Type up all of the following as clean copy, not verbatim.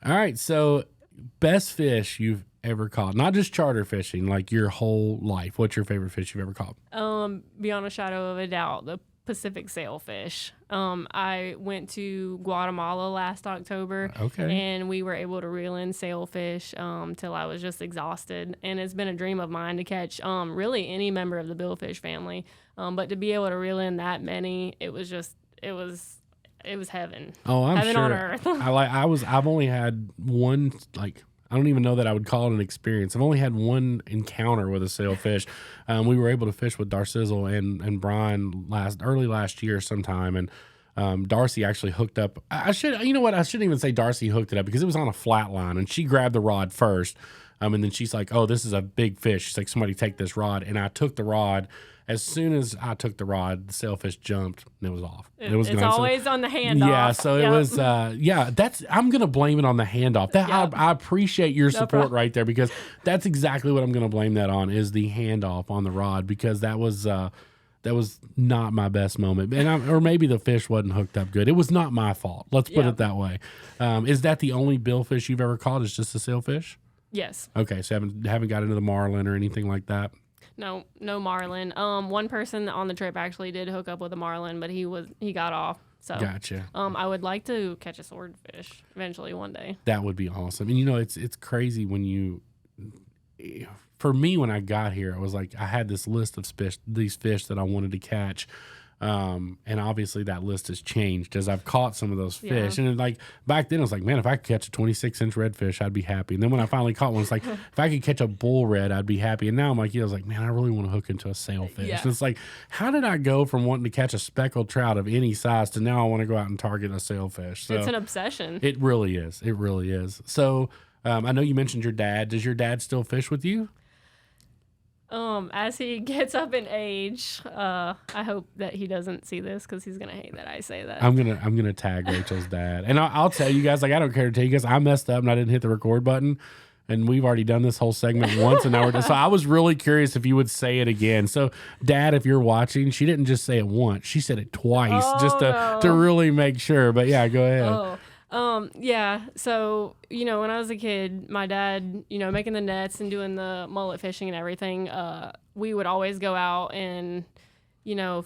All right, so best fish you've ever caught, not just charter fishing, like your whole life. What's your favorite fish you've ever caught? Beyond a shadow of a doubt, the Pacific sailfish. I went to Guatemala last October, and we were able to reel in sailfish till I was just exhausted. And it's been a dream of mine to catch really any member of the billfish family. But to be able to reel in that many, it was heaven. Oh, I'm heaven sure. on earth. I've only had one, like, I don't even know that I would call it an experience. I've only had one encounter with a sailfish. We were able to fish with Darcizzle and Brian early last year sometime, and Darcy actually hooked up. I shouldn't even say Darcy hooked it up because it was on a flat line, and she grabbed the rod first. And then she's like, "Oh, this is a big fish." She's like, "Somebody take this rod," and I took the rod. As soon as I took the rod, the sailfish jumped and it was off. It's always on the handoff. Yeah, so it was. I'm gonna blame it on the handoff. I appreciate your support right there, because that's exactly what I'm gonna blame that on, is the handoff on the rod, because that was not my best moment, or maybe the fish wasn't hooked up good. It was not my fault. Let's put it that way. Is that the only billfish you've ever caught? Is just a sailfish? Yes. Okay, so haven't got into the marlin or anything like that. No marlin. One person on the trip actually did hook up with a marlin, but he got off. So gotcha. I would like to catch a swordfish eventually one day. That would be awesome. And it's crazy when for me, when I got here, I was like, I had this list of these fish that I wanted to catch. And obviously that list has changed as I've caught some of those fish. And like back then I was like, man, if I could catch a 26-inch redfish, I'd be happy. And then when I finally caught one, it's like, if I could catch a bull red, I'd be happy. And now I'm like, I was like, man, I really want to hook into a sailfish. And it's like, how did I go from wanting to catch a speckled trout of any size to now I want to go out and target a sailfish? So it's an obsession. It really is. It really is. So I know you mentioned your dad. Does your dad still fish with you? As he gets up in age, I hope that he doesn't see this, because he's gonna hate that I say that. I'm gonna tag Rachel's dad, and I'll tell you guys, like, I don't care to tell you guys, I messed up and I didn't hit the record button, and we've already done this whole segment once, and now we're done. So I was really curious if you would say it again. So, Dad, if you're watching, she didn't just say it once; she said it twice, just to really make sure. But yeah, go ahead. Yeah. So, when I was a kid, my dad, making the nets and doing the mullet fishing and everything, we would always go out and,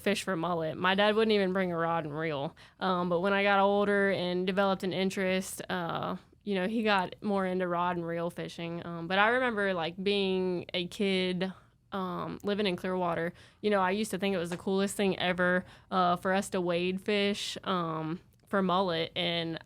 fish for mullet. My dad wouldn't even bring a rod and reel. But when I got older and developed an interest, he got more into rod and reel fishing. But I remember, like, being a kid, living in Clearwater, I used to think it was the coolest thing ever for us to wade fish for mullet. And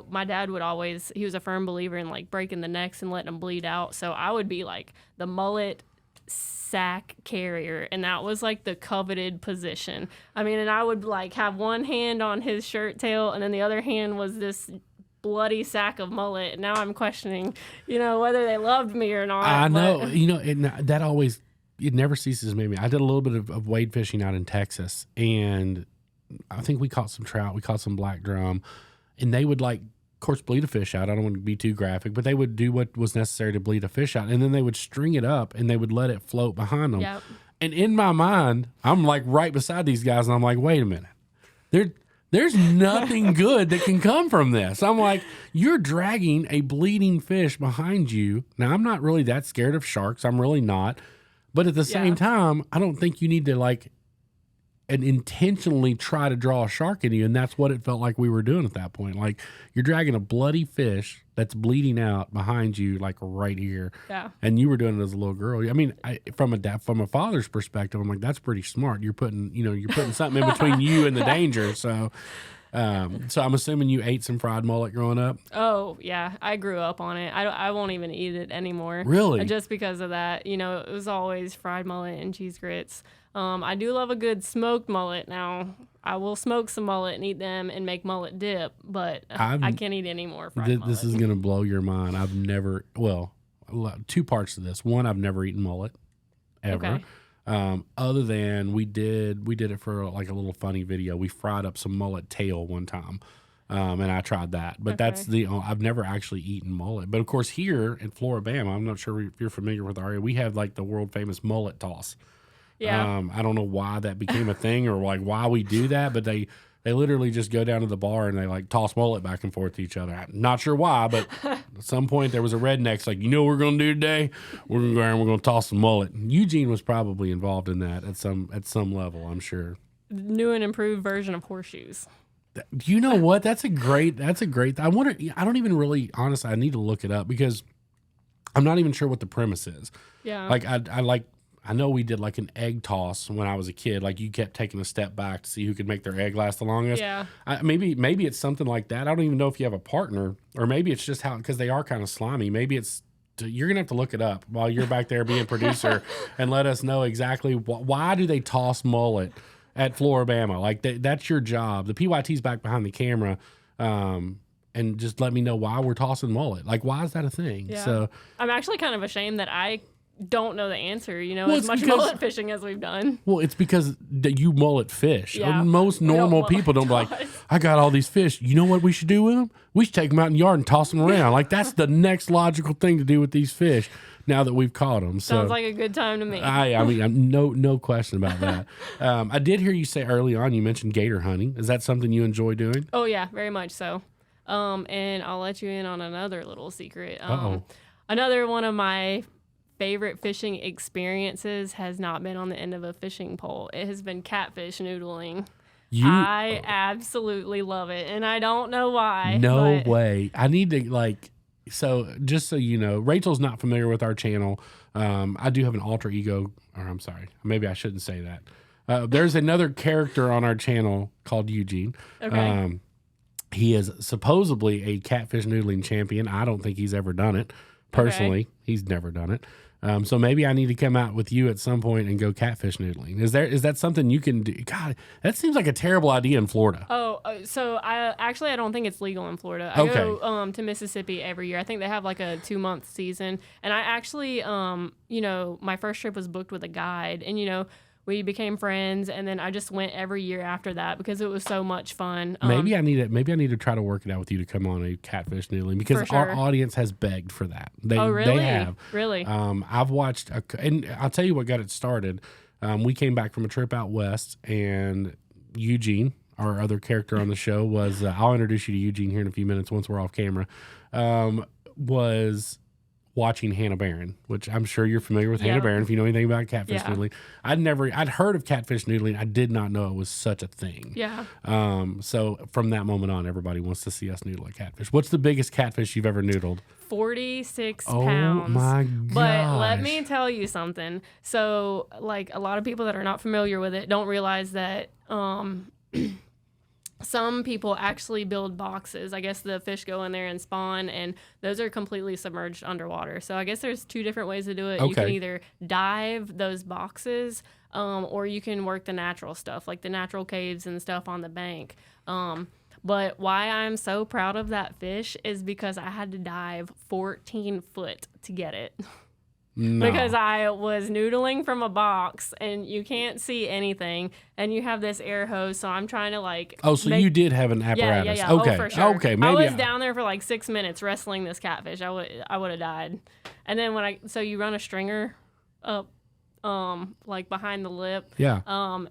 my dad would always, he was a firm believer in, like, breaking the necks and letting them bleed out. So I would be like the mullet sack carrier, and that was like the coveted position. I mean, and I would like have one hand on his shirt tail, and then the other hand was this bloody sack of mullet. And now I'm questioning, whether they loved me or not. I know, that always, it never ceases to make me. I did a little bit of wade fishing out in Texas, and I think we caught some trout, we caught some black drum. And they would, like, of course, bleed a fish out. I don't want to be too graphic, but they would do what was necessary to bleed a fish out. And then they would string it up and they would let it float behind them. Yep. And in my mind, I'm like right beside these guys, and I'm like, wait a minute. There's nothing good that can come from this. I'm like, you're dragging a bleeding fish behind you. Now, I'm not really that scared of sharks. I'm really not. But at the same time, I don't think you need to, like, and intentionally try to draw a shark in you, and that's what it felt like we were doing at that point. Like, you're dragging a bloody fish that's bleeding out behind you, like right here. Yeah. And you were doing it as a little girl. I mean, from a father's perspective, I'm like, that's pretty smart. You're putting something in between you and the danger. So I'm assuming you ate some fried mullet growing up. Oh yeah, I grew up on it. I won't even eat it anymore. Really? Just because of that. It was always fried mullet and cheese grits. I do love a good smoked mullet. Now, I will smoke some mullet and eat them and make mullet dip, but I can't eat any more fried mullet. This is going to blow your mind. I've never, two parts to this. One, I've never eaten mullet, ever. Okay. Other than we did it for like a little funny video. We fried up some mullet tail one time, and I tried that. But that's I've never actually eaten mullet. But of course, here in Floribama, I'm not sure if you're familiar with our area, we have like the world famous mullet toss. Yeah. I don't know why that became a thing or like why we do that, but they They literally just go down to the bar and they like toss mullet back and forth to each other. I'm not sure why, but at some point there was a redneck's like, you know what we're going to do today? We're going to go around and we're going to toss some mullet. Eugene was probably involved in that at some level, I'm sure. New and improved version of horseshoes. You know what? That's a great, I wonder, I don't even really, honestly, I need to look it up because I'm not even sure what the premise is. Yeah. Like I know we did like an egg toss when I was a kid. Like you kept taking a step back to see who could make their egg last the longest. Yeah. Maybe it's something like that. I don't even know if you have a partner, or maybe it's just because they are kind of slimy. Maybe you're gonna have to look it up while you're back there being producer and let us know exactly why do they toss mullet at Floribama? Like that's your job. The PYT's back behind the camera. And just let me know why we're tossing mullet. Like, why is that a thing? Yeah. So I'm actually kind of ashamed that I don't know the answer, Well, as it's much because- mullet fishing as we've done. Well, it's because you mullet fish. Yeah. Most We don't normal mullet people don't be like, toss. I got all these fish. You know what we should do with them? We should take them out in the yard and toss them around. Like, that's the next logical thing to do with these fish now that we've caught them. So, Sounds like a good time to me. I mean, no question about that. I did hear you say early on, you mentioned gator hunting. Is that something you enjoy doing? Oh, yeah, very much so. And I'll let you in on another little secret. Uh-oh. Another one of my favorite fishing experiences has not been on the end of a fishing pole. It has been catfish noodling. I absolutely love it, and I don't know why. No way. I need to so just so you know, Rachel's not familiar with our channel. I do have an alter ego, or I'm sorry, maybe I shouldn't say that. There's another character on our channel called Eugene. Okay. He is supposedly a catfish noodling champion. I don't think he's ever done it. Personally, Okay. He's never done it. So maybe I need to come out with you at some point and go catfish noodling. Is that something you can do? God, that seems like a terrible idea in Florida. Oh, so I don't think it's legal in Florida. I Okay. go to Mississippi every year. I think they have like a 2-month season. And I actually, my first trip was booked with a guide, and we became friends, and then I just went every year after that because it was so much fun. Maybe I need to try to work it out with you to come on a catfish noodling because For sure. our audience has begged for that. Oh, really? They have. Really? I've watched, and I'll tell you what got it started. We came back from a trip out west, and Eugene, our other character on the show, was I'll introduce you to Eugene here in a few minutes once we're off camera. Was watching Hannah Barron, which I'm sure you're familiar with. Yeah. Hannah Barron, if you know anything about catfish Yeah. noodling. I'd heard of catfish noodling. I did not know it was such a thing. Yeah. So from that moment on, everybody wants to see us noodle a catfish. What's the biggest catfish you've ever noodled? 46 Oh pounds. my But let gosh. me tell you something. So, like, a lot of people that are not familiar with it don't realize that some people actually build boxes. I guess the fish go in there and spawn, and those are completely submerged underwater. So I guess there's 2 different ways to do it. You can Okay. either dive those boxes, or you can work the natural stuff, like the natural caves and stuff on the bank. But why I'm so proud of that fish is because I had to dive 14 foot to get it. No. Because I was noodling from a box, and you can't see anything, and you have this air hose, so I'm trying to So you did have an apparatus. Yeah. Okay. Oh, for sure. Okay. I Maybe was down there for like 6 minutes wrestling this catfish. I would have died. And then so you run a stringer up, like behind the lip. Yeah.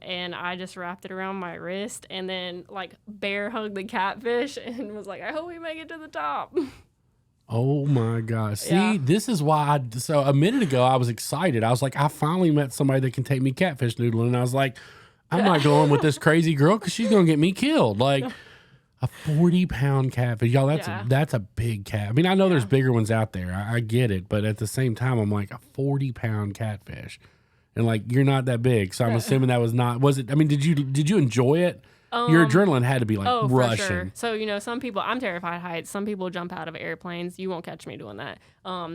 And I just wrapped it around my wrist, and then like bear hugged the catfish and was like, I hope we make it to the top. Oh my gosh. See, Yeah. this is why so a minute ago I was excited. I was like, I finally met somebody that can take me catfish noodling. And I was like, I'm not going with this crazy girl because she's going to get me killed. Like a 40-pound catfish. Y'all, that's a big cat. I mean, I know there's bigger ones out there. I get it. But at the same time, I'm like, a 40-pound catfish. And like, you're not that big. So I'm assuming that was it? I mean, did you enjoy it? Your adrenaline had to be like rushing. For sure. So, some people, I'm terrified of heights. Some people jump out of airplanes. You won't catch me doing that.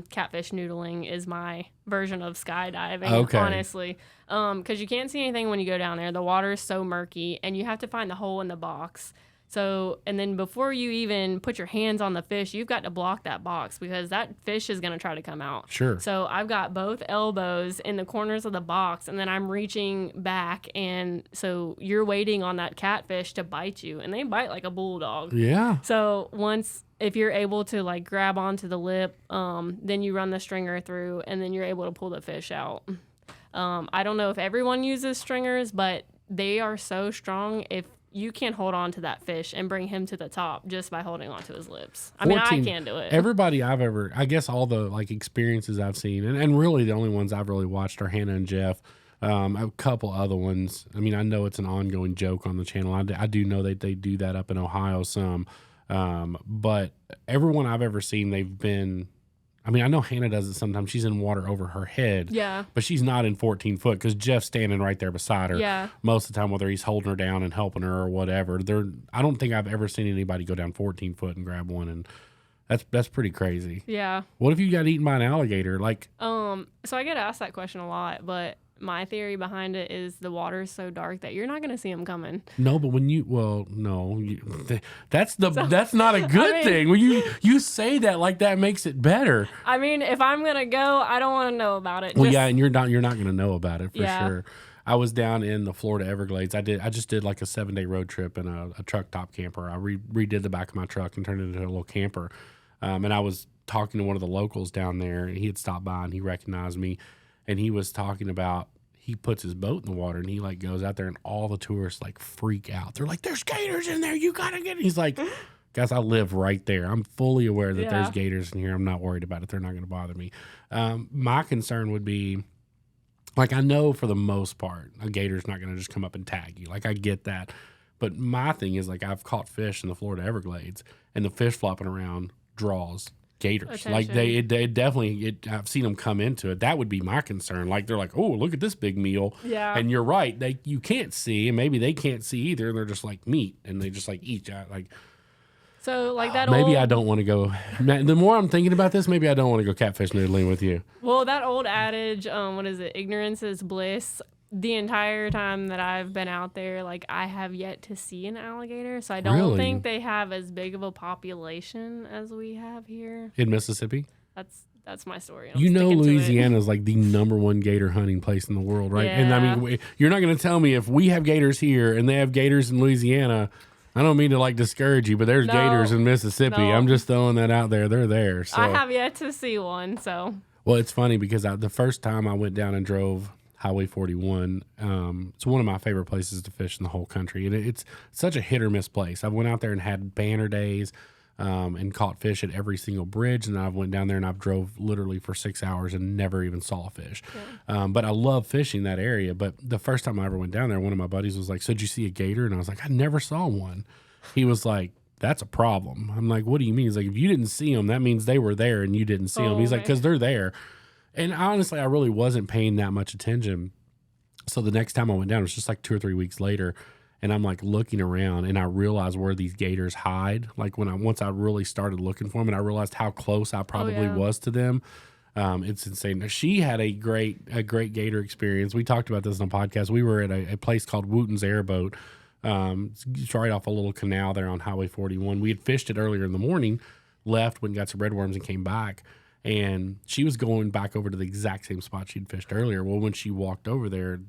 Catfish noodling is my version of skydiving, honestly. Because you can't see anything when you go down there. The water is so murky, and you have to find the hole in the box. So, and then before you even put your hands on the fish, you've got to block that box because that fish is going to try to come out. Sure. So I've got both elbows in the corners of the box, and then I'm reaching back, and so you're waiting on that catfish to bite you, and they bite like a bulldog. Yeah. So if you're able to like grab onto the lip, then you run the stringer through, and then you're able to pull the fish out. I don't know if everyone uses stringers, but they are so strong. If you can hold on to that fish and bring him to the top just by holding on to his lips. I mean, I can do it. Everybody I guess all the like experiences I've seen, and really the only ones I've really watched are Hannah and Jeff. A couple other ones. I mean, I know it's an ongoing joke on the channel. I do know that they do that up in Ohio some. But everyone I've ever seen, they've been, I mean, I know Hannah does it sometimes. She's in water over her head. Yeah. But she's not in 14 foot because Jeff's standing right there beside her. Yeah. Most of the time, whether he's holding her down and helping her or whatever. I don't think I've ever seen anybody go down 14 foot and grab one. And that's pretty crazy. Yeah. What if you got eaten by an alligator? Like, so I get asked that question a lot, but my theory behind it is the water is so dark that you're not going to see them coming. No, but when that's not a good thing. When you say that, like, that makes it better. I mean, if I'm going to go, I don't want to know about it. Well, yeah, and you're not going to know about it for sure. I was down in the Florida Everglades. I just did like a 7-day road trip in a truck top camper. I redid the back of my truck and turned it into a little camper. And I was talking to one of the locals down there, and he had stopped by and he recognized me. And he was talking about, he puts his boat in the water and he like goes out there and all the tourists like freak out. They're like, there's gators in there. You got to get it. He's like, guys, I live right there. I'm fully aware that there's gators in here. I'm not worried about it. They're not going to bother me. My concern would be, like, I know for the most part, a gator's not going to just come up and tag you. Like, I get that. But my thing is, like, I've caught fish in the Florida Everglades and the fish flopping around draws gators. Attention. Like it definitely, I've seen them come into it. That would be my concern. Like, they're like, oh, look at this big meal. Yeah. And you're right. You can't see, and maybe they can't see either. And they're just like meat, and they just like eat. Like, so like that. Maybe I don't want to go. The more I'm thinking about this, maybe I don't want to go catfish noodling with you. Well, that old adage, what is it? Ignorance is bliss. The entire time that I've been out there, like, I have yet to see an alligator. So I don't think they have as big of a population as we have here in Mississippi. That's my story. You know, Louisiana is like the #1 gator hunting place in the world, right? Yeah. And I mean, you're not going to tell me if we have gators here and they have gators in Louisiana. I don't mean to like discourage you, but there's gators in Mississippi. No. I'm just throwing that out there. They're there. So. I have yet to see one. So. Well, it's funny because the first time I went down and drove Highway 41, it's one of my favorite places to fish in the whole country, and it's such a hit or miss place. I went out there and had banner days, and caught fish at every single bridge, and then I went down there and I've drove literally for 6 hours and never even saw a fish. Yeah. But I love fishing that area. But the first time I ever went down there, one of my buddies was like, "So did you see a gator?" And I was like, "I never saw one." He was like, "That's a problem." I'm like, "What do you mean?" He's like, "If you didn't see them, that means they were there and you didn't see them." He's like, "Because they're there." And honestly, I really wasn't paying that much attention. So the next time I went down, it was just like 2 or 3 weeks later, and I'm like looking around, and I realized where these gators hide. Like once I really started looking for them, and I realized how close I probably was to them. It's insane. She had a great gator experience. We talked about this on a podcast. We were at a place called Wooten's Airboat. It's right off a little canal there on Highway 41. We had fished it earlier in the morning, left, went and got some redworms, and came back. And she was going back over to the exact same spot she'd fished earlier. Well, when she walked over there,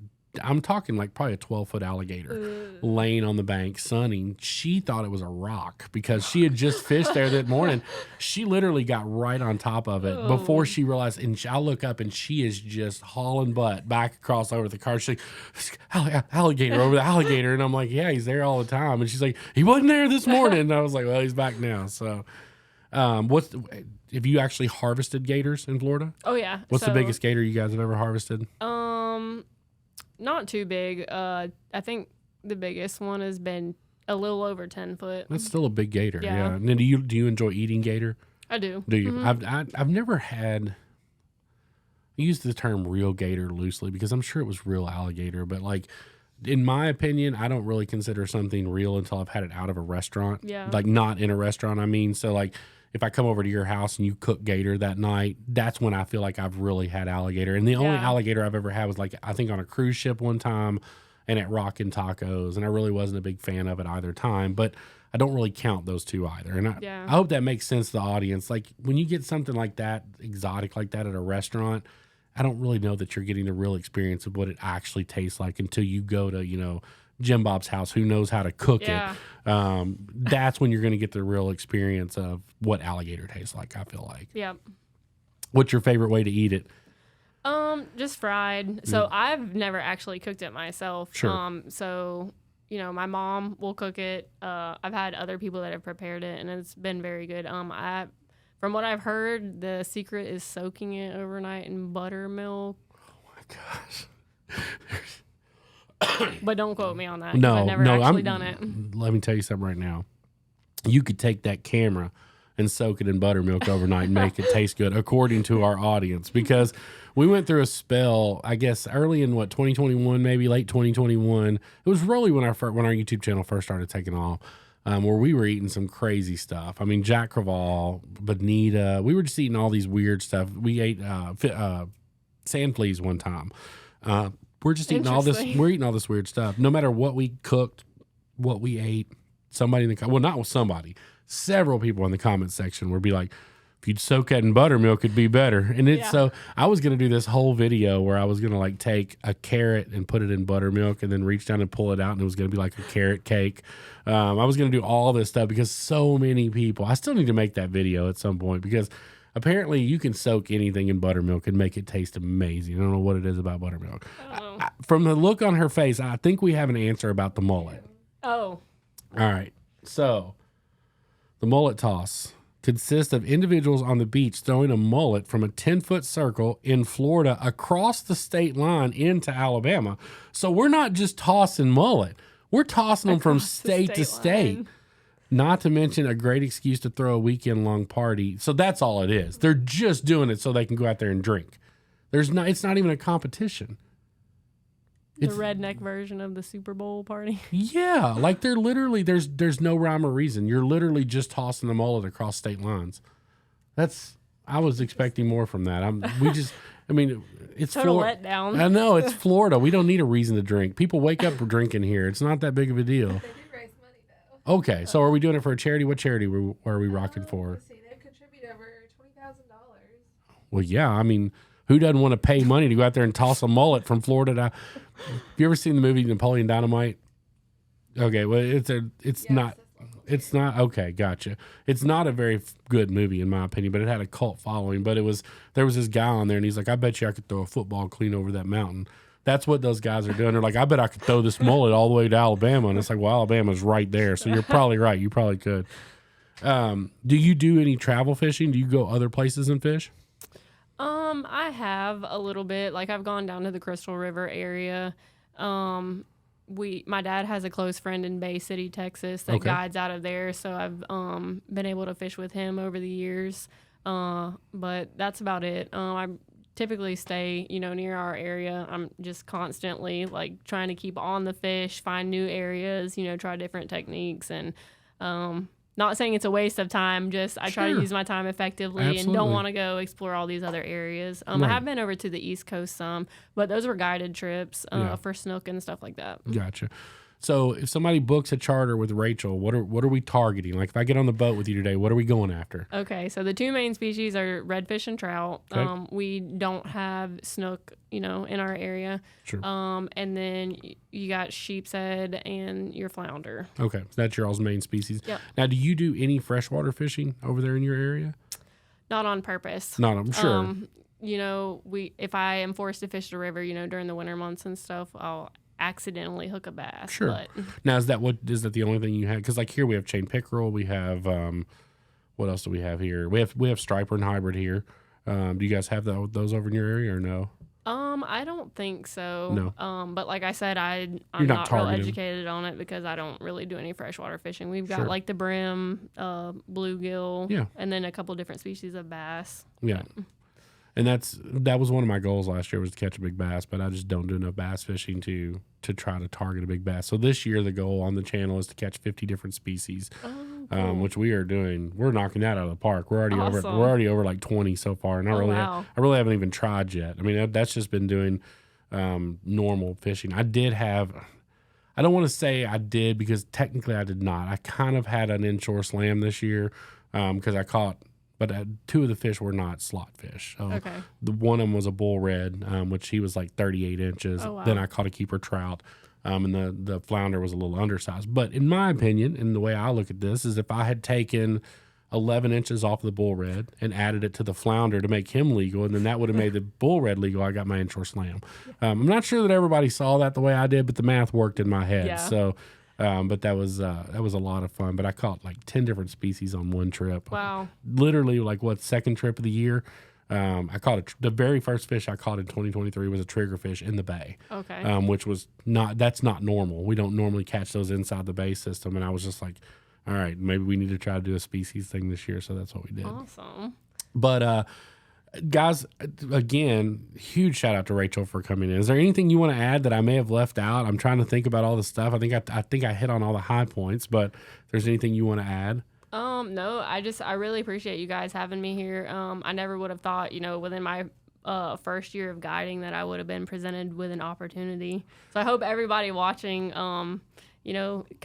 I'm talking like probably a 12-foot alligator laying on the bank, sunning. She thought it was a rock because she had just fished there that morning. She literally got right on top of it before she realized. And I look up, and she is just hauling butt back across over the car. She's like, "Alligator over the alligator," and I'm like, "Yeah, he's there all the time." And she's like, "He wasn't there this morning." And I was like, "Well, he's back now." So, have you actually harvested gators in Florida? Oh yeah. What's the biggest gator you guys have ever harvested? Not too big. I think the biggest one has been a little over 10 foot. That's still a big gator. Yeah. And then do you enjoy eating gator? I do. Do you? Mm-hmm. I've never had. I use the term real gator loosely because I'm sure it was real alligator, but like, in my opinion, I don't really consider something real until I've had it out of a restaurant. Yeah. Like, not in a restaurant, I mean. So like, if I come over to your house and you cook gator that night, that's when I feel like I've really had alligator. And the only alligator I've ever had was like, I think on a cruise ship one time and at Rockin' Tacos. And I really wasn't a big fan of it either time, but I don't really count those two either. And I hope that makes sense to the audience. Like, when you get something like that, exotic like that at a restaurant, I don't really know that you're getting the real experience of what it actually tastes like until you go to, Jim Bob's house, who knows how to cook it. That's when you're going to get the real experience of what alligator tastes like, I feel like. Yeah. What's your favorite way to eat it? Just fried. So I've never actually cooked it myself. Sure. So my mom will cook it. I've had other people that have prepared it, and it's been very good. From what I've heard, the secret is soaking it overnight in buttermilk. Oh my gosh. But don't quote me on that. No, I've never actually done it. Let me tell you something right now. You could take that camera and soak it in buttermilk overnight and make it taste good, according to our audience. Because we went through a spell, I guess, early in 2021, maybe late 2021. It was really when our YouTube channel first started taking off, where we were eating some crazy stuff. I mean, Jack Crevalle, bonita. We were just eating all these weird stuff. We ate sand fleas one time. We're just eating all this. We're eating all this weird stuff. No matter what we cooked, what we ate, somebody in the not with somebody. Several people in the comment section would be like, if you'd soak that in buttermilk, it'd be better. And so I was going to do this whole video where I was going to like take a carrot and put it in buttermilk and then reach down and pull it out. And it was going to be like a carrot cake. I was going to do all this stuff because so many people, I still need to make that video at some point because apparently you can soak anything in buttermilk and make it taste amazing. I don't know what it is about buttermilk. From the look on her face, I think we have an answer about the mullet. Oh. All right. So the mullet toss consists of individuals on the beach throwing a mullet from a 10-foot circle in Florida across the state line into Alabama. So we're not just tossing mullet. We're tossing them from state to state. Not to mention a great excuse to throw a weekend-long party. So that's all it is. They're just doing it so they can go out there and drink. It's not even a competition. The redneck version of the Super Bowl party. Yeah, like they're literally there's no rhyme or reason. You're literally just tossing the mullet across state lines. I was expecting more from that. It's total Florida. Letdown. I know it's Florida. We don't need a reason to drink. People wake up drinking here. It's not that big of a deal. They do raise money though. Okay, so are we doing it for a charity? What charity are we rocking for? Let's see, they've contributed over $20,000. Well, yeah, I mean, who doesn't want to pay money to go out there and toss a mullet from Florida to? Have you ever seen the movie Napoleon Dynamite? Okay, well, it's not okay. Gotcha. It's not a very good movie in my opinion, but it had a cult following. But there was this guy on there, and he's like, "I bet you I could throw a football clean over that mountain." That's what those guys are doing. They're like, "I bet I could throw this mullet all the way to Alabama," and it's like, "Well, Alabama's right there, so you're probably right. You probably could." Do you do any travel fishing? Do you go other places and fish? I have a little bit. Like I've gone down to the Crystal River area. My dad has a close friend in Bay City, Texas that guides out of there, so I've been able to fish with him over the years. But that's about it. I typically stay, near our area. I'm just constantly like trying to keep on the fish, find new areas, try different techniques, and not saying it's a waste of time, just I try to use my time effectively and don't want to go explore all these other areas. I have been over to the East Coast some, but those were guided trips for snook and stuff like that. Gotcha. So if somebody books a charter with Rachel, what are we targeting? Like if I get on the boat with you today, what are we going after? Okay, so the two main species are redfish and trout. Okay. We don't have snook, in our area. Sure. And then you got sheep's head and your flounder. Okay, so that's your all's main species. Yep. Now, do you do any freshwater fishing over there in your area? Not on purpose. Not, I'm sure. If I am forced to fish the river, during the winter months and stuff, I'll accidentally hook a bass. Sure. But now, is that the only thing you have? Because like here we have chain pickerel, we have what else do we have here? We have striper and hybrid here. Do you guys have those over in your area or no? I don't think so. No. But like I said, I'm not real educated on it because I don't really do any freshwater fishing. We've got like the brim, bluegill, and then a couple different species of bass. Yeah. And that was one of my goals last year was to catch a big bass, but I just don't do enough bass fishing to try to target a big bass. So this year the goal on the channel is to catch 50 different species, which we are doing. We're knocking that out of the park. We're already over like 20 so far, and I really haven't even tried yet. I mean, that's just been doing normal fishing. I don't want to say I did because technically I did not. I kind of had an inshore slam this year because I caught. But two of the fish were not slot fish. So the one of them was a bull red, which he was like 38 inches. Oh, wow. Then I caught a keeper trout, and the flounder was a little undersized. But in my opinion, and the way I look at this, is if I had taken 11 inches off the bull red and added it to the flounder to make him legal, and then that would have made the bull red legal, I got my inshore slam. I'm not sure that everybody saw that the way I did, but the math worked in my head. Yeah. So But that was a lot of fun. But I caught like 10 different species on one trip. Wow. Literally, like second trip of the year. I caught the very first fish I caught in 2023 was a triggerfish in the bay. Okay. Which was that's not normal. We don't normally catch those inside the bay system. And I was just like, all right, maybe we need to try to do a species thing this year. So that's what we did. Awesome. But guys, again, huge shout out to Rachel for coming in. Is there anything you want to add that I may have left out? I'm trying to think about all the stuff. I think I hit on all the high points, but if there's anything you want to add? No, I really appreciate you guys having me here. I never would have thought, within my first year of guiding that I would have been presented with an opportunity. So I hope everybody watching, kind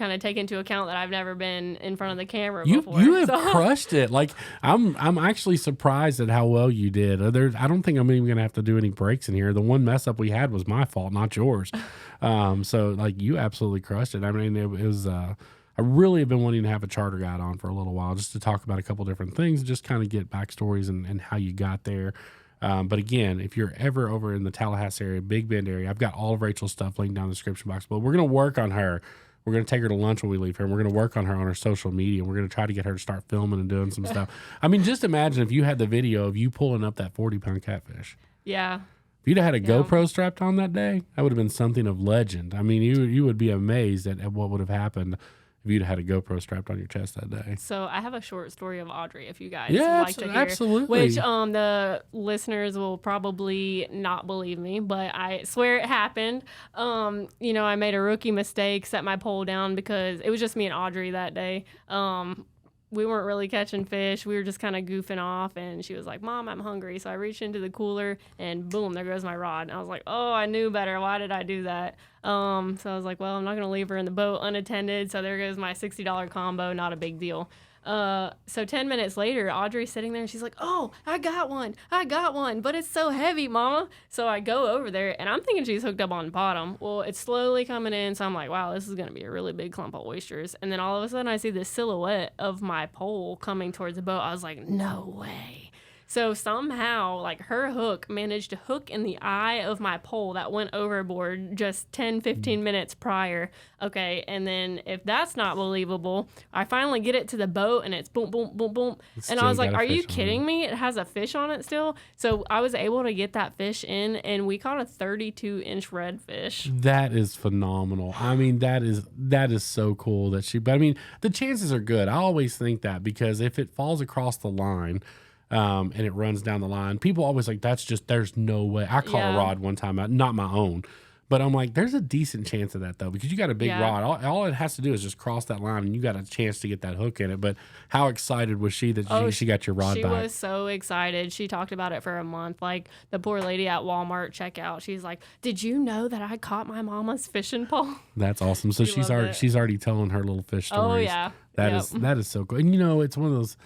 of take into account that I've never been in front of the camera before. You have crushed it. Like I'm actually surprised at how well you did. I don't think I'm even gonna have to do any breaks in here. The one mess up we had was my fault, not yours. So like you absolutely crushed it. I mean, it was. I really have been wanting to have a charter guide on for a little while just to talk about a couple different things, just kind of get backstories and how you got there. But again, if you're ever over in the Tallahassee area, Big Bend area, I've got all of Rachel's stuff linked down in the description box. But we're going to work on her. We're going to take her to lunch when we leave here, and we're going to work on her on her social media. We're going to try to get her to start filming and doing some stuff. I mean, just imagine if you had the video of you pulling up that 40-pound catfish. Yeah. If you'd have had a GoPro strapped on that day, that would have been something of legend. I mean, you would be amazed at what would have happened if you'd had a GoPro strapped on your chest that day. So I have a short story of Audrey, if you guys yeah, like to hear. Absolutely. Which the listeners will probably not believe me, but I swear it happened. I made a rookie mistake, set my pole down because it was just me and Audrey that day. We weren't really catching fish. We were just kind of goofing off, and she was like, "Mom, I'm hungry." So I reached into the cooler, and boom, there goes my rod. And I was like, "Oh, I knew better. Why did I do that?" So I was like, "Well, I'm not gonna leave her in the boat unattended." So there goes my $60 combo. Not a big deal. So 10 minutes later, Audrey's sitting there and she's like, "Oh, I got one, but it's so heavy, Mama." So I go over there and I'm thinking she's hooked up on the bottom. Well, it's slowly coming in. So I'm like, wow, this is going to be a really big clump of oysters. And then all of a sudden I see the silhouette of my pole coming towards the boat. I was like, no way. So somehow, like, her hook managed to hook in the eye of my pole that went overboard just 10, 15 minutes prior. Okay, and then if that's not believable, I finally get it to the boat, and it's boom, boom, boom, boom. And I was like, are you kidding me? It has a fish on it still? So I was able to get that fish in, and we caught a 32-inch redfish. That is phenomenal. I mean, that is so cool but I mean, the chances are good. I always think that because if it falls across the line, and it runs down the line, people always like, there's no way. I caught a rod one time, not my own, but I'm like, there's a decent chance of that though, because you got a big rod. All it has to do is just cross that line and you got a chance to get that hook in it. But how excited was she that she got your rod back? She was so excited. She talked about it for a month. Like the poor lady at Walmart checkout, she's like, "Did you know that I caught my mama's fishing pole?" That's awesome. So she's already telling her little fish stories. Oh yeah. That is so cool. And it's one of those,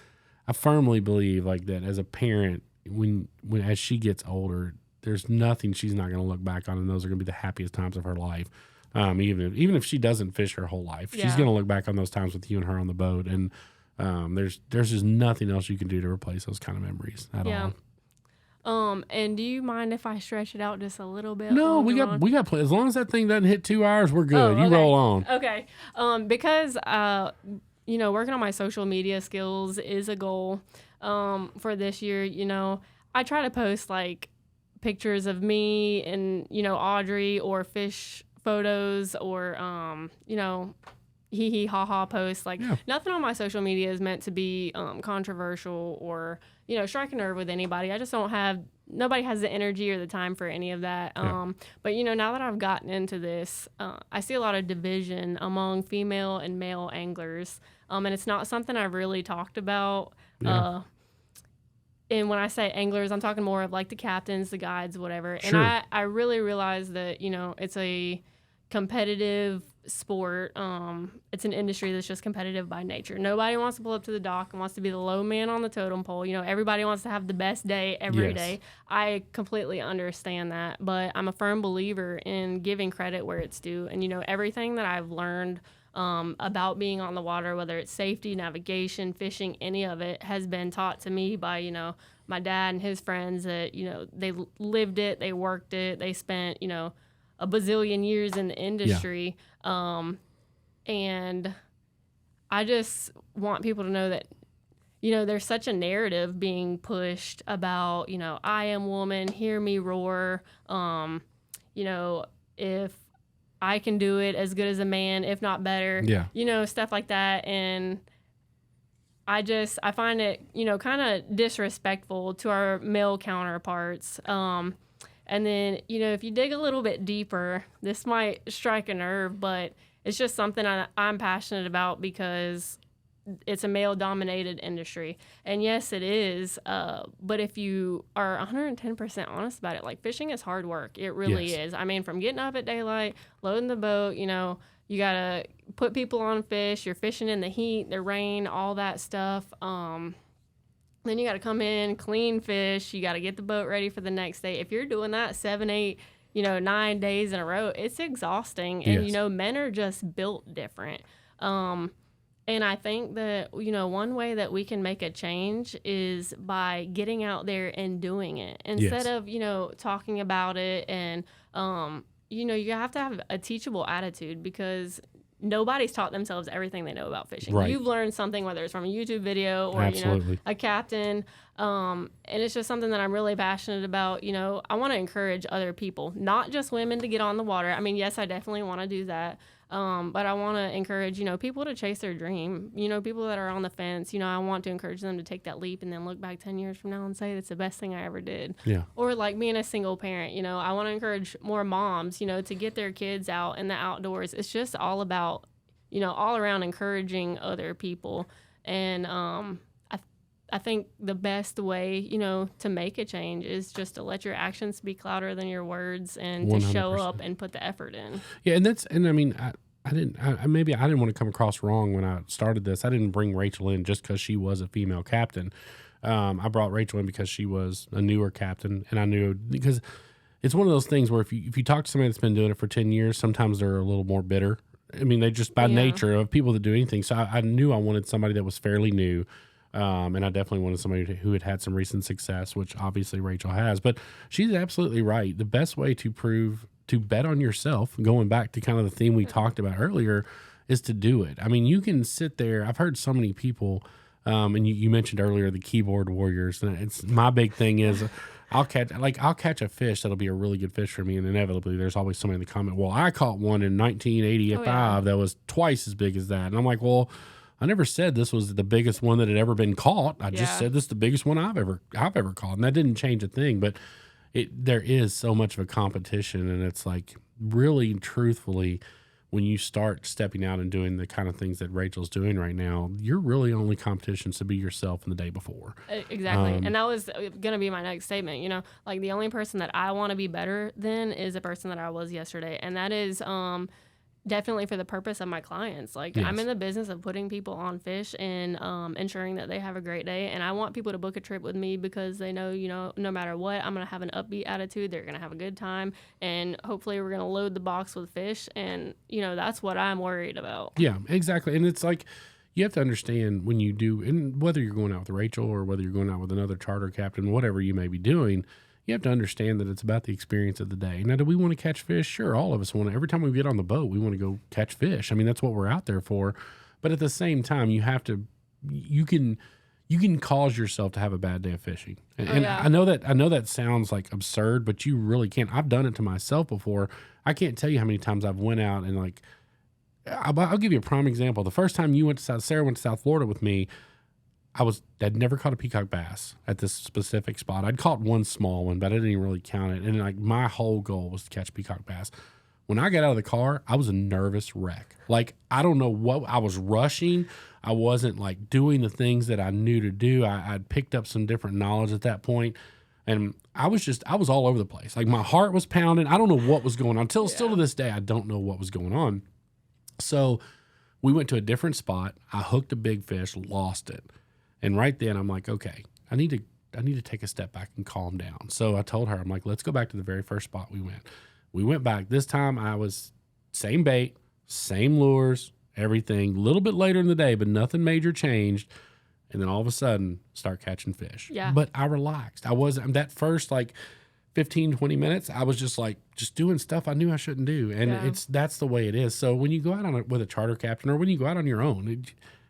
I firmly believe like that as a parent, when as she gets older, there's nothing she's not going to look back on, and those are going to be the happiest times of her life. Even if she doesn't fish her whole life, she's going to look back on those times with you and her on the boat, and there's just nothing else you can do to replace those kind of memories at all. And do you mind if I stretch it out just a little bit? No, we got plenty. As long as that thing doesn't hit 2 hours, we're good. You roll on. Okay. Because working on my social media skills is a goal for this year. I try to post like pictures of me and, Audrey, or fish photos, or, hee hee ha ha posts. Like nothing on my social media is meant to be controversial or, strike a nerve with anybody. I just nobody has the energy or the time for any of that. But, now that I've gotten into this, I see a lot of division among female and male anglers. And it's not something I've really talked about. And when I say anglers, I'm talking more of like the captains, the guides, whatever. Sure. And I really realize that, it's a competitive sport. It's an industry that's just competitive by nature. Nobody wants to pull up to the dock and wants to be the low man on the totem pole. Everybody wants to have the best day every day. I completely understand that, but I'm a firm believer in giving credit where it's due. And, everything that I've learned about being on the water, whether it's safety, navigation, fishing, any of it, has been taught to me by, my dad and his friends that, they lived it, they worked it, they spent, a bazillion years in the industry. And And I just want people to know that, there's such a narrative being pushed about, I am woman, hear me roar. If I can do it as good as a man, if not better, stuff like that. And I find it, kind of disrespectful to our male counterparts. And then, if you dig a little bit deeper, this might strike a nerve, but it's just something I'm passionate about because it's a male-dominated industry. And yes, it is. But if you are 110% honest about it, like fishing is hard work. It really is. I mean, from getting up at daylight, loading the boat, you got to put people on fish. You're fishing in the heat, the rain, all that stuff. Then you got to come in, clean fish. You got to get the boat ready for the next day. If you're doing that 7, 8, 9 days in a row, it's exhausting. And, men are just built different. And I think that, one way that we can make a change is by getting out there and doing it instead of, talking about it. And, you have to have a teachable attitude because nobody's taught themselves everything they know about fishing. Right. You've learned something, whether it's from a YouTube video or, a captain. And it's just something that I'm really passionate about. I want to encourage other people, not just women, to get on the water. I mean, yes, I definitely want to do that. But I want to encourage, people to chase their dream, people that are on the fence, I want to encourage them to take that leap and then look back 10 years from now and say, it's the best thing I ever did. Yeah. Or like being a single parent, I want to encourage more moms, to get their kids out in the outdoors. It's just all about, all around encouraging other people. And, I think the best way, to make a change is just to let your actions speak louder than your words and 100%. To show up and put the effort in. Yeah. And I mean, I didn't want to come across wrong when I started this. I didn't bring Rachel in just because she was a female captain. I brought Rachel in because she was a newer captain, and I knew because it's one of those things where if you talk to somebody that's been doing it for 10 years, sometimes they're a little more bitter. I mean, they just by nature of people that do anything. So I knew I wanted somebody that was fairly new. And I definitely wanted somebody who had some recent success, which obviously Rachel has. But she's absolutely right. The best way to bet on yourself, going back to kind of the theme we talked about earlier, is to do it. I mean, you can sit there. I've heard so many people, and you mentioned earlier the keyboard warriors. And it's my big thing is I'll catch a fish that'll be a really good fish for me, and inevitably there's always somebody in the comment, well, I caught one in 1985 that was twice as big as that. And I'm like, well, I never said this was the biggest one that had ever been caught. I just said this is the biggest one I've ever caught, and that didn't change a thing. But there is so much of a competition, and it's like really, truthfully, when you start stepping out and doing the kind of things that Rachel's doing right now, your really only competition to be yourself in the day before. Exactly, and that was going to be my next statement. Like the only person that I want to be better than is the person that I was yesterday, and that is definitely for the purpose of my clients. Like I'm in the business of putting people on fish and ensuring that they have a great day. And I want people to book a trip with me because they know, no matter what, I'm going to have an upbeat attitude. They're going to have a good time. And hopefully we're going to load the box with fish. And, that's what I'm worried about. Yeah, exactly. And it's like, you have to understand when you do, and whether you're going out with Rachel or whether you're going out with another charter captain, whatever you may be doing, you have to understand that it's about the experience of the day. Now, do we want to catch fish? Sure, all of us want to. Every time we get on the boat, we want to go catch fish. I mean, that's what we're out there for. But at the same time, you can cause yourself to have a bad day of fishing. And I know that sounds like absurd, but you really can't. I've done it to myself before. I can't tell you how many times I've went out and like, I'll give you a prime example. The first time Sarah went to South Florida with me, I'd never caught a peacock bass at this specific spot. I'd caught one small one, but I didn't even really count it. And like my whole goal was to catch peacock bass. When I got out of the car, I was a nervous wreck. Like, I don't know what, I was rushing. I wasn't like doing the things that I knew to do. I'd picked up some different knowledge at that point, and I was all over the place. Like my heart was pounding. I don't know what was going on. Still to this day, I don't know what was going on. So we went to a different spot. I hooked a big fish, lost it. And right then I'm like, okay, I need to take a step back and calm down. So I told her, I'm like, let's go back to the very first spot we went. We went back. This time I was same bait, same lures, everything. A little bit later in the day, but nothing major changed. And then all of a sudden start catching fish. Yeah. But I relaxed. I wasn't that first like 15, 20 minutes, I was just like, just doing stuff I knew I shouldn't do. And that's the way it is. So when you go out with a charter captain or when you go out on your own,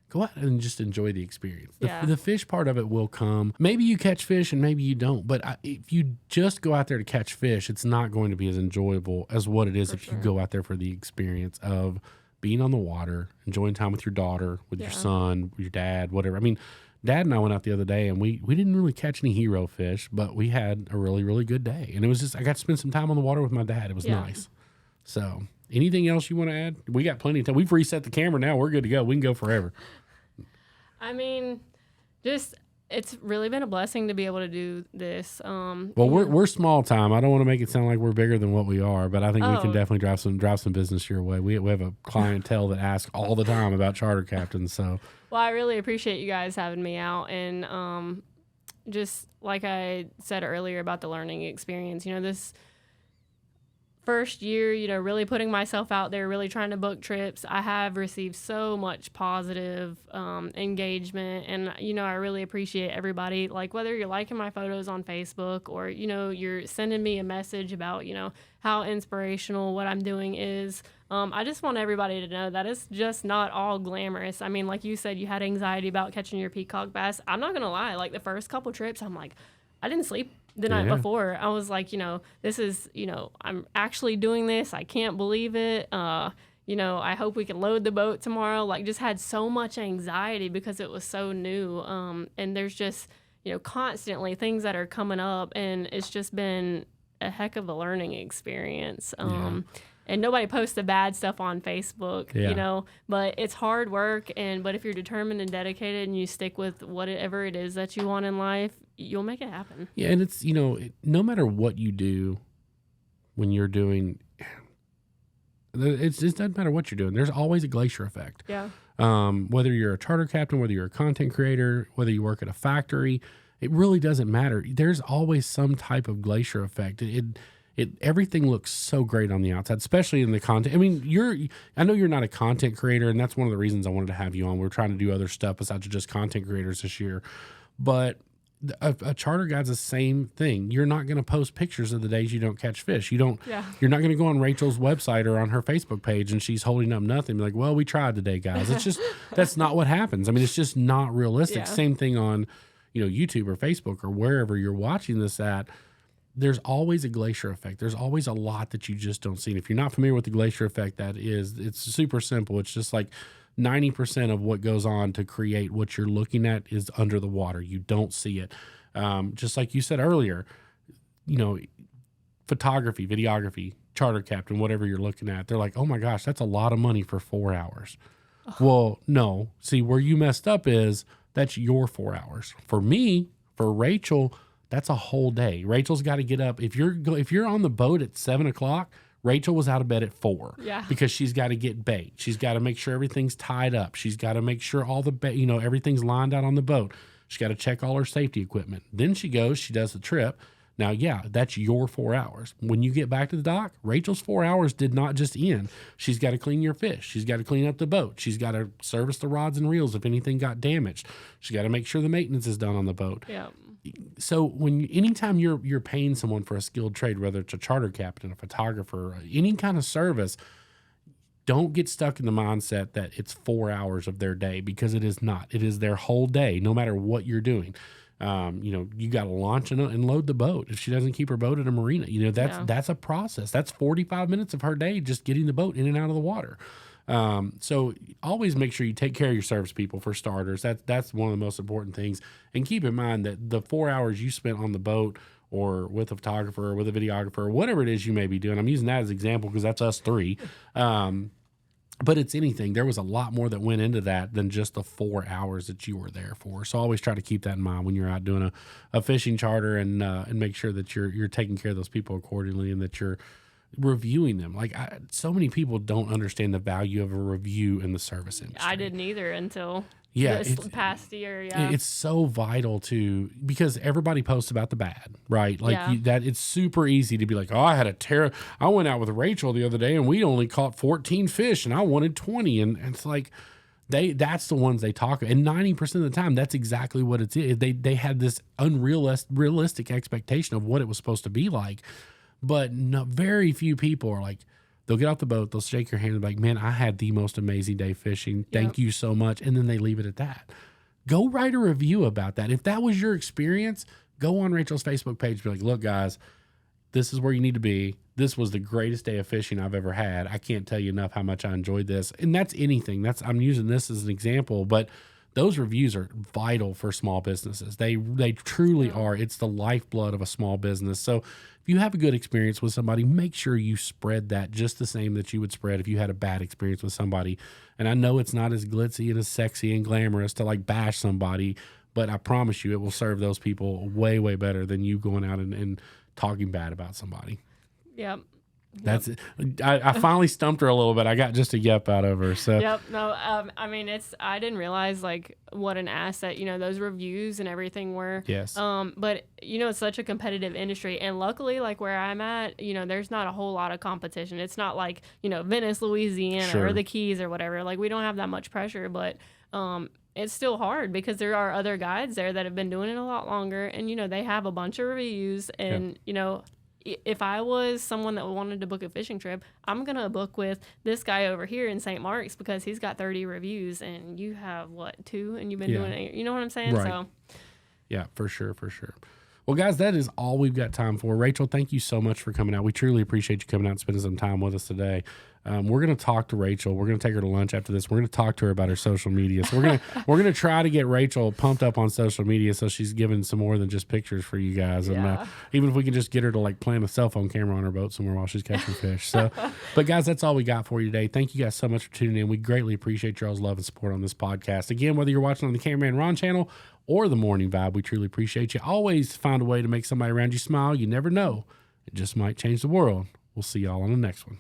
go out and just enjoy the experience. The fish part of it will come. Maybe you catch fish and maybe you don't. But if you just go out there to catch fish, it's not going to be as enjoyable as what it is you go out there for the experience of being on the water, enjoying time with your daughter, with your son, your dad, whatever. I mean, Dad and I went out the other day and we didn't really catch any hero fish, but we had a really, really good day. And it was just, I got to spend some time on the water with my dad. It was nice. So anything else you want to add? We got plenty of time. We've reset the camera now. We're good to go. We can go forever. I mean, just it's really been a blessing to be able to do this. Well, we're small time. I don't want to make it sound like we're bigger than what we are, but I think we can definitely drive some business your way. We have a clientele that asks all the time about charter captains. So, well, I really appreciate you guys having me out, and just like I said earlier about the learning experience. This first year, really putting myself out there, really trying to book trips, I have received so much positive engagement, and I really appreciate everybody, like whether you're liking my photos on Facebook or you're sending me a message about how inspirational what I'm doing is. I just want everybody to know that it's just not all glamorous. I mean, like you said, you had anxiety about catching your peacock bass. I'm not gonna lie, like the first couple trips, I'm like, I didn't sleep the night before. I was like, this is, I'm actually doing this. I can't believe it. I hope we can load the boat tomorrow. Like, just had so much anxiety because it was so new. And there's just, constantly things that are coming up, and it's just been a heck of a learning experience. And nobody posts the bad stuff on Facebook, but it's hard work. But if you're determined and dedicated and you stick with whatever it is that you want in life, you'll make it happen. Yeah. And it's, no matter what you do when you're doing, it doesn't matter what you're doing. There's always a glacier effect. Yeah. Whether you're a charter captain, whether you're a content creator, whether you work at a factory, it really doesn't matter. There's always some type of glacier effect. Everything looks so great on the outside, especially in the content. I mean, I know you're not a content creator, and that's one of the reasons I wanted to have you on. We're trying to do other stuff besides just content creators this year. But a charter guide's the same thing. You're not going to post pictures of the days you don't catch fish. You're not going to go on Rachel's website or on her Facebook page and she's holding up nothing. Be like, well, we tried today, guys. It's just, that's not what happens. I mean, it's just not realistic. Same thing on, YouTube or Facebook or wherever you're watching this at. There's always a glacier effect. There's always a lot that you just don't see. And if you're not familiar with the glacier effect, it's super simple. It's just like 90% of what goes on to create what you're looking at is under the water. You don't see it. Just like you said earlier, photography, videography, charter captain, whatever you're looking at, they're like, oh my gosh, that's a lot of money for 4 hours. Oh. Well, no. See, where you messed up is that's your 4 hours. For me, for Rachel, that's a whole day. Rachel's got to get up. If you're on the boat at 7:00, Rachel was out of bed at 4 because she's got to get bait. She's got to make sure everything's tied up. She's got to make sure all the bait, everything's lined out on the boat. She's got to check all her safety equipment. Then she does the trip. Now, that's your 4 hours. When you get back to the dock, Rachel's 4 hours did not just end. She's got to clean your fish. She's got to clean up the boat. She's got to service the rods and reels if anything got damaged. She's got to make sure the maintenance is done on the boat. Yeah. So anytime you're paying someone for a skilled trade, whether it's a charter captain, a photographer, any kind of service, don't get stuck in the mindset that it's 4 hours of their day, because it is not. It is their whole day, no matter what you're doing. You got to launch and load the boat. If she doesn't keep her boat at a marina, that's a process. That's 45 minutes of her day just getting the boat in and out of the water. So always make sure you take care of your service people, for starters. That's one of the most important things. And keep in mind that the 4 hours you spent on the boat or with a photographer or with a videographer or whatever it is you may be doing, I'm using that as an example because that's us three. But it's anything. There was a lot more that went into that than just the 4 hours that you were there for. So always try to keep that in mind when you're out doing a fishing charter, and make sure that you're taking care of those people accordingly, and that you're reviewing them. Like, so many people don't understand the value of a review in the service industry. I didn't either until this past year. Yeah, it's so vital because everybody posts about the bad, right? Like that it's super easy to be like, oh, I went out with Rachel the other day and we only caught 14 fish and I wanted 20, and it's like, that's the ones they talk about. And 90% of the time, that's exactly what it's. They had this realistic expectation of what it was supposed to be like. But very few people are like, they'll get off the boat, they'll shake your hand and be like, man, I had the most amazing day fishing. Thank you so much. And then they leave it at that. Go write a review about that. If that was your experience, go on Rachel's Facebook page and be like, look, guys, this is where you need to be. This was the greatest day of fishing I've ever had. I can't tell you enough how much I enjoyed this. And that's anything. I'm using this as an example, but those reviews are vital for small businesses. They truly are. It's the lifeblood of a small business. So if you have a good experience with somebody, make sure you spread that just the same that you would spread if you had a bad experience with somebody. And I know it's not as glitzy and as sexy and glamorous to like bash somebody, but I promise you it will serve those people way, way better than you going out and talking bad about somebody. Yep. That's it. I finally stumped her a little bit. I got just a yep out of her. So Yep. No, I mean, I didn't realize like what an asset, those reviews and everything were. Yes. But it's such a competitive industry, and luckily, like where I'm at, there's not a whole lot of competition. It's not like, Venice, Louisiana or the Keys or whatever. Like we don't have that much pressure, but, it's still hard because there are other guides there that have been doing it a lot longer, and, they have a bunch of reviews and, if I was someone that wanted to book a fishing trip, I'm going to book with this guy over here in St. Mark's because he's got 30 reviews and you have, 2? And you've been doing it. You know what I'm saying? Right. So, yeah, for sure. Well, guys, that is all we've got time for. Rachel, thank you so much for coming out. We truly appreciate you coming out and spending some time with us today. We're going to talk to Rachel. We're going to take her to lunch after this. We're going to talk to her about her social media. So we're going to try to get Rachel pumped up on social media so she's giving some more than just pictures for you guys. And even if we can just get her to like plant a cell phone camera on her boat somewhere while she's catching fish. So, but guys, that's all we got for you today. Thank you guys so much for tuning in. We greatly appreciate y'all's love and support on this podcast. Again, whether you're watching on the Cameraman Ron channel or the Morning Vibe, we truly appreciate you. Always find a way to make somebody around you smile. You never know. It just might change the world. We'll see y'all on the next one.